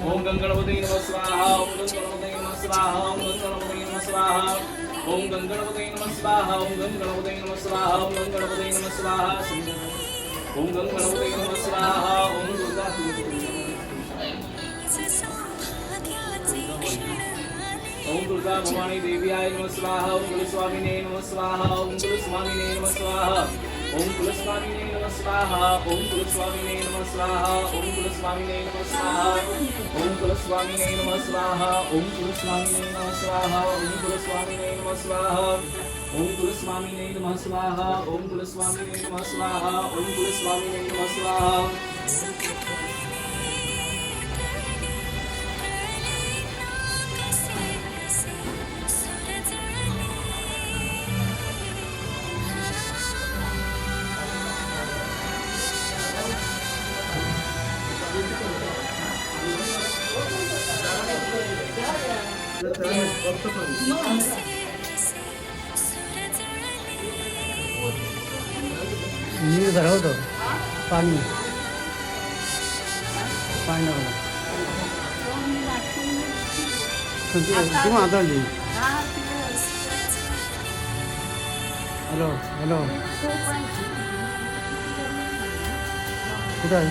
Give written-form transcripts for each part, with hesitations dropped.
ओम गंगणपतये नमः स्वाहा ओम गंगणपतये नमः स्वाहा ओम गंगणपतये नमः स्वाहा ओम गंगणपतये नमः स्वाहा ओम गंगणपतये नमः स्वाहा ओम गंगणपतये नमः स्वाहा ओम गंगणपतये नमः स्वाहा ओम दुर्गा ओम दुर्गा भवानी देव्याय नमः स्वाहा ओम कुलस्वामिने नमः स्वाहा ओम कुलस्वामिने नमः स्वाहा ओम कुलस्वामिने नमः स्वाहा ओम कुलस्वामिने नमः स्वाहा ओम कुलस्वामिने नमः स्वाहा ओम कुलस्वामिने नमः स्वाहा ओम कुलस्वामिने नमः स्वाहा ओम कुलस्वामिने नमः स्वाहा ओम कुलस्वामिने नमः स्वाहा ओम कुलस्वामिने नमः स्वाहा ओम कुलस्वामिने नमः स्वाहा नीर भरा होतं पाणी पाणी किंवा आता हॅलो हॅलो कुठं आहे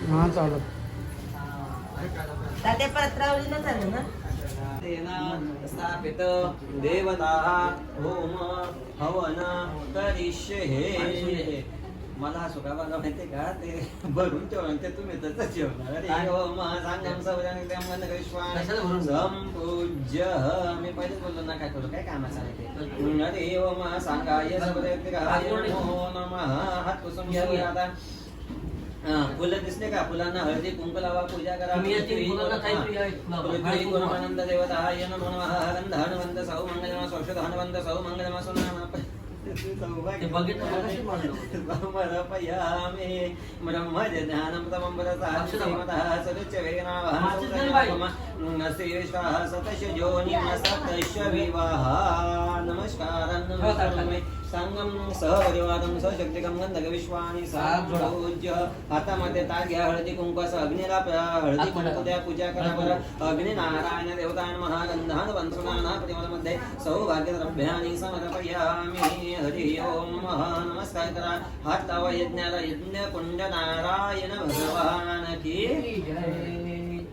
हां चालू तात्या पत्रावळीला झालं ना स्थापित देवताः होम हवन करिष्ये मला सुखाबाला माहिती का ते भरून ठेवलं ते तुम्ही तसंच जेवणार अरे ओम सांगम सवरांगम गणेश्वान संपूज्य मी पहिले बोललो ना काय करू काय कामाचं आहे ते अरे ओम सांगाय सवरेत्याय नमो नमः हात पुसून घ्या आता फुलं दिसले का फुलांना हळदी कुंकू लावा पूजा करा पृथ्वी गुरुमानंद देवता नमो नमः हरंध हनुमंत सौ मंगलम सौषध हनुमंत सौ मंगलम सुनाम ब्रह्मज्ञानं तमं वरसाक्षिमतः सदच्चवेनावहं सतशयोनिमस्तस्य विवाह नमस्कारं नमस्कारं सांगम सहपरिवारं सशक्तिकं गंधकविश्वानि सापूज्य हातामध्ये ताग घ्या हळदी कुंकवाचा अग्नीला हळदी कुंकू द्या पूजा करा बरं अग्नी नारायण देवता नमः गंधान वंसुनाना प्रतिममध्ये सौभाग्यद्रव्यानि समर्पयामि हरि ओम नमस्कार करा हात लावा यज्ञाला यज्ञ कुंड नारायण भगवान की जय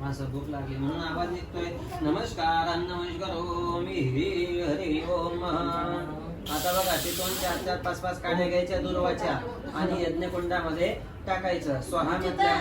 असं भूक लागली म्हणून आवाज निघतोय नमस्कार नमस्कारोमी हरि ओम आता बघा तिथून 4-4 5-5 काढ्या घ्यायच्या दुर्वाच्या आणि यज्ञकुंडामध्ये टाकायचं स्वाहा म्हटल्यावर